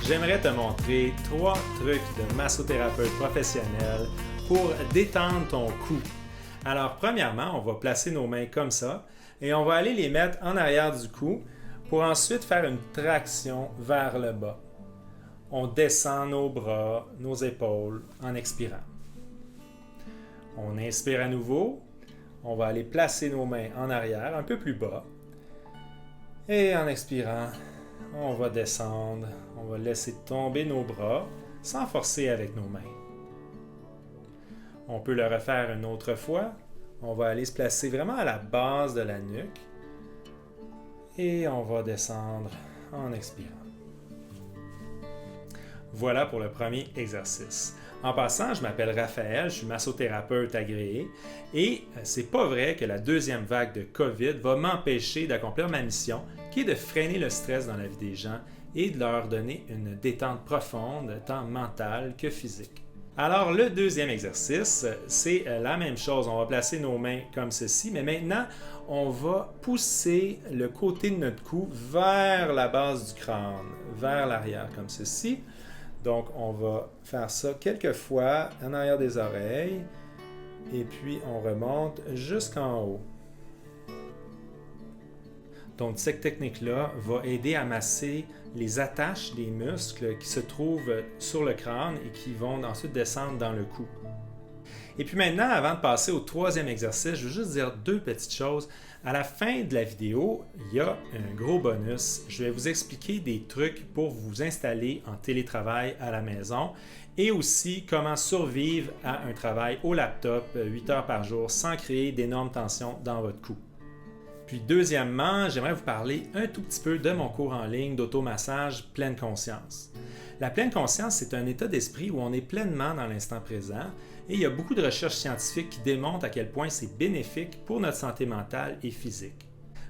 j'aimerais te montrer 3 trucs de massothérapeute professionnel pour détendre ton cou. Alors, premièrement, on va placer nos mains comme ça et on va aller les mettre en arrière du cou pour ensuite faire une traction vers le bas. On descend nos bras, nos épaules en expirant. On inspire à nouveau. On va aller placer nos mains en arrière, un peu plus bas. Et en expirant, on va descendre. On va laisser tomber nos bras sans forcer avec nos mains. On peut le refaire une autre fois. On va aller se placer vraiment à la base de la nuque. Et on va descendre en expirant. Voilà pour le premier exercice. En passant, je m'appelle Raphaël, je suis massothérapeute agréé et c'est pas vrai que la deuxième vague de COVID va m'empêcher d'accomplir ma mission qui est de freiner le stress dans la vie des gens et de leur donner une détente profonde, tant mentale que physique. Alors, le deuxième exercice, c'est la même chose. On va placer nos mains comme ceci, mais maintenant, on va pousser le côté de notre cou vers la base du crâne, vers l'arrière comme ceci. Donc, on va faire ça quelques fois en arrière des oreilles et puis on remonte jusqu'en haut. Donc, cette technique-là va aider à masser les attaches des muscles qui se trouvent sur le crâne et qui vont ensuite descendre dans le cou. Et puis maintenant, avant de passer au troisième exercice, je veux juste dire 2 petites choses. À la fin de la vidéo, il y a un gros bonus. Je vais vous expliquer des trucs pour vous installer en télétravail à la maison et aussi comment survivre à un travail au laptop 8 heures par jour sans créer d'énormes tensions dans votre cou. Puis deuxièmement, j'aimerais vous parler un tout petit peu de mon cours en ligne d'automassage pleine conscience. La pleine conscience, c'est un état d'esprit où on est pleinement dans l'instant présent et il y a beaucoup de recherches scientifiques qui démontrent à quel point c'est bénéfique pour notre santé mentale et physique.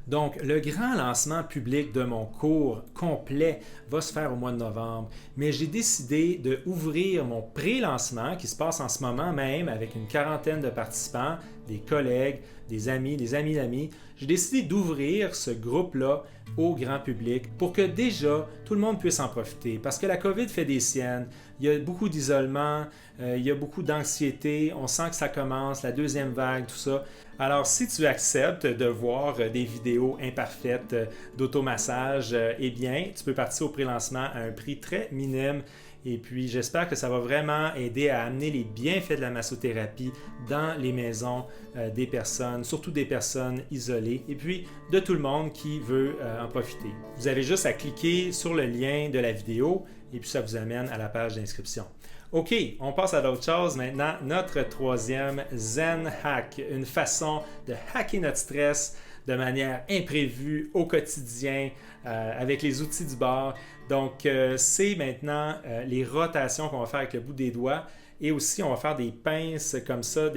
Donc, le grand lancement public de mon cours complet va se faire au mois de novembre, mais j'ai décidé d'ouvrir mon pré-lancement qui se passe en ce moment même avec une quarantaine de participants, des collègues, des amis d'amis. J'ai décidé d'ouvrir ce groupe-là au grand public pour que déjà tout le monde puisse en profiter parce que la COVID fait des siennes. Il y a beaucoup d'isolement, il y a beaucoup d'anxiété, on sent que ça commence, la deuxième vague, tout ça. Alors, si tu acceptes de voir des vidéos imparfaites d'automassage, eh bien, tu peux participer au pré-lancement à un prix très minime. Et puis, j'espère que ça va vraiment aider à amener les bienfaits de la massothérapie dans les maisons des personnes, surtout des personnes isolées, et puis de tout le monde qui veut en profiter. Vous avez juste à cliquer sur le lien de la vidéo et puis ça vous amène à la page d'inscription. OK, on passe à d'autres choses maintenant. Notre troisième Zen Hack, une façon de hacker notre stress de manière imprévue au quotidien avec les outils du bord. Donc, c'est maintenant les rotations qu'on va faire avec le bout des doigts et aussi on va faire des pinces comme ça,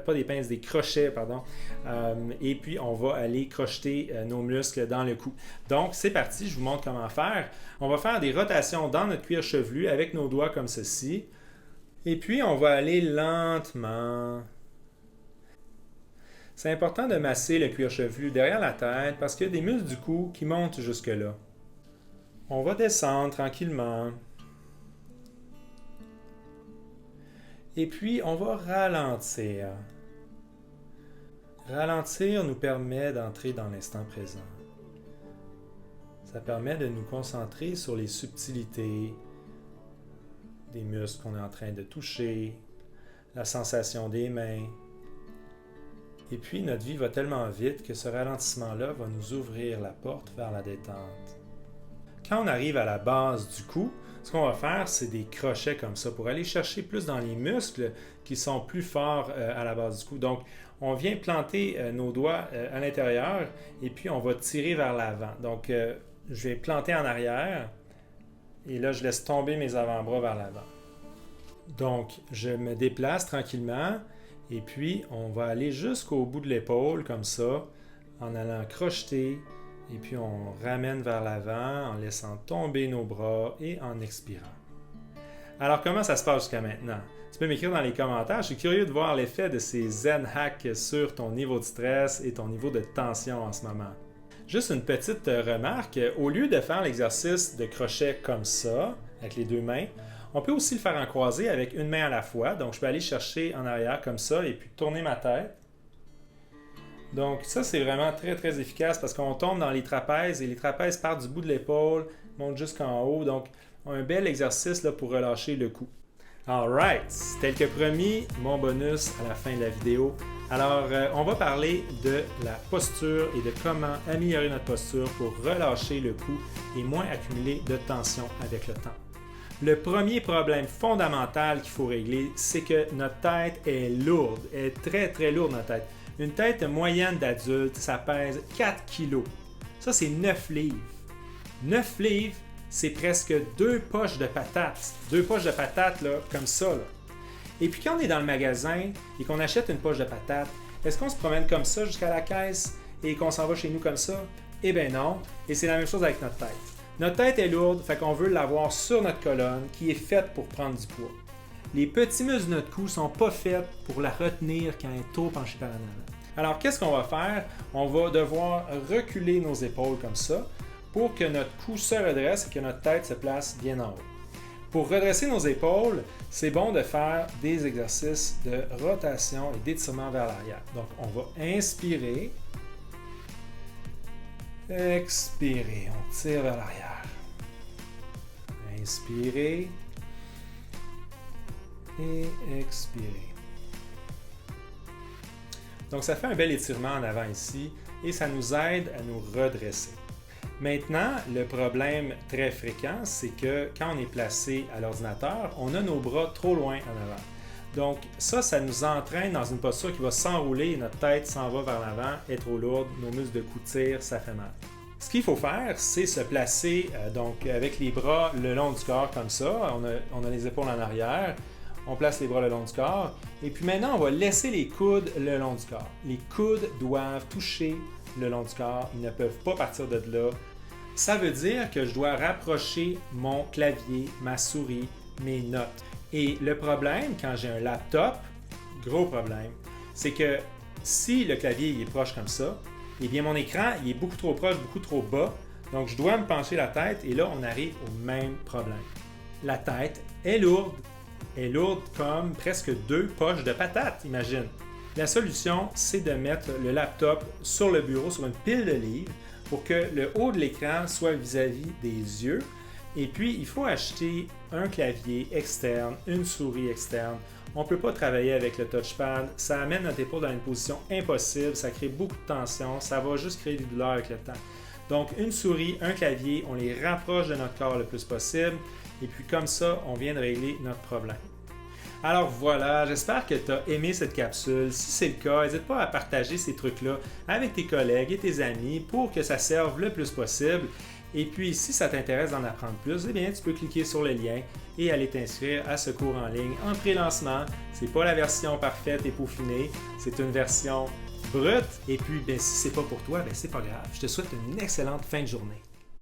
pas des pinces, des crochets, pardon. Et puis, on va aller crocheter nos muscles dans le cou. Donc, c'est parti, je vous montre comment faire. On va faire des rotations dans notre cuir chevelu avec nos doigts comme ceci. Et puis, on va aller lentement. C'est important de masser le cuir chevelu derrière la tête parce qu'il y a des muscles du cou qui montent jusque-là. On va descendre tranquillement. Et puis, on va ralentir. Ralentir nous permet d'entrer dans l'instant présent. Ça permet de nous concentrer sur les subtilités des muscles qu'on est en train de toucher, la sensation des mains. Et puis, notre vie va tellement vite que ce ralentissement-là va nous ouvrir la porte vers la détente. Quand on arrive à la base du cou, ce qu'on va faire, c'est des crochets comme ça pour aller chercher plus dans les muscles qui sont plus forts à la base du cou. Donc, on vient planter nos doigts à l'intérieur et puis on va tirer vers l'avant. Donc, je vais planter en arrière et là, je laisse tomber mes avant-bras vers l'avant. Donc, je me déplace tranquillement et puis on va aller jusqu'au bout de l'épaule comme ça en allant crocheter. Et puis on ramène vers l'avant en laissant tomber nos bras et en expirant. Alors comment ça se passe jusqu'à maintenant? Tu peux m'écrire dans les commentaires, je suis curieux de voir l'effet de ces Zen Hacks sur ton niveau de stress et ton niveau de tension en ce moment. Juste une petite remarque, au lieu de faire l'exercice de crochet comme ça, avec les deux mains. On peut aussi le faire en croisé avec une main à la fois. Donc, je peux aller chercher en arrière comme ça et puis tourner ma tête. Donc, ça, c'est vraiment très, très efficace parce qu'on tombe dans les trapèzes et les trapèzes partent du bout de l'épaule, montent jusqu'en haut. Donc, un bel exercice là, pour relâcher le cou. Alright, tel que promis, mon bonus à la fin de la vidéo. Alors, on va parler de la posture et de comment améliorer notre posture pour relâcher le cou et moins accumuler de tension avec le temps. Le premier problème fondamental qu'il faut régler, c'est que notre tête est lourde, elle est très très lourde notre tête. Une tête moyenne d'adulte, ça pèse 4 kg. Ça, c'est 9 livres. 9 livres, c'est presque 2 poches de patates. 2 poches de patates, là, comme ça. Là. Et puis quand on est dans le magasin et qu'on achète une poche de patates, est-ce qu'on se promène comme ça jusqu'à la caisse et qu'on s'en va chez nous comme ça? Eh bien non. Et c'est la même chose avec notre tête. Notre tête est lourde, fait qu'on veut l'avoir sur notre colonne qui est faite pour prendre du poids. Les petits muscles de notre cou ne sont pas faits pour la retenir quand elle est trop penchée par en avant. Alors qu'est-ce qu'on va faire? On va devoir reculer nos épaules comme ça pour que notre cou se redresse et que notre tête se place bien en haut. Pour redresser nos épaules, c'est bon de faire des exercices de rotation et d'étirement vers l'arrière. Donc on va inspirer. Expirez, on tire vers l'arrière. Inspirez et expirez. Donc ça fait un bel étirement en avant ici et ça nous aide à nous redresser. Maintenant, le problème très fréquent, c'est que quand on est placé à l'ordinateur, on a nos bras trop loin en avant. Donc ça nous entraîne dans une posture qui va s'enrouler et notre tête s'en va vers l'avant, est trop lourde, nos muscles de cou tirent, ça fait mal. Ce qu'il faut faire, c'est se placer donc avec les bras le long du corps comme ça. On a les épaules en arrière, on place les bras le long du corps et puis maintenant on va laisser les coudes le long du corps. Les coudes doivent toucher le long du corps, ils ne peuvent pas partir de là. Ça veut dire que je dois rapprocher mon clavier, ma souris, mes notes. Et le problème, quand j'ai un laptop, gros problème, c'est que si le clavier est proche comme ça, eh bien mon écran il est beaucoup trop proche, beaucoup trop bas, donc je dois me pencher la tête et là on arrive au même problème. La tête est lourde comme presque 2 poches de patates, imagine. La solution, c'est de mettre le laptop sur le bureau, sur une pile de livres, pour que le haut de l'écran soit vis-à-vis des yeux. Et puis, il faut acheter un clavier externe, une souris externe. On ne peut pas travailler avec le touchpad. Ça amène notre épaule dans une position impossible. Ça crée beaucoup de tension. Ça va juste créer des douleurs avec le temps. Donc, une souris, un clavier, on les rapproche de notre corps le plus possible. Et puis, comme ça, on vient de régler notre problème. Alors voilà, j'espère que tu as aimé cette capsule. Si c'est le cas, n'hésite pas à partager ces trucs-là avec tes collègues et tes amis pour que ça serve le plus possible. Et puis, si ça t'intéresse d'en apprendre plus, eh bien, tu peux cliquer sur le lien et aller t'inscrire à ce cours en ligne en pré-lancement. Ce n'est pas la version parfaite et peaufinée, c'est une version brute. Et puis, si ce n'est pas pour toi, c'est pas grave. Je te souhaite une excellente fin de journée.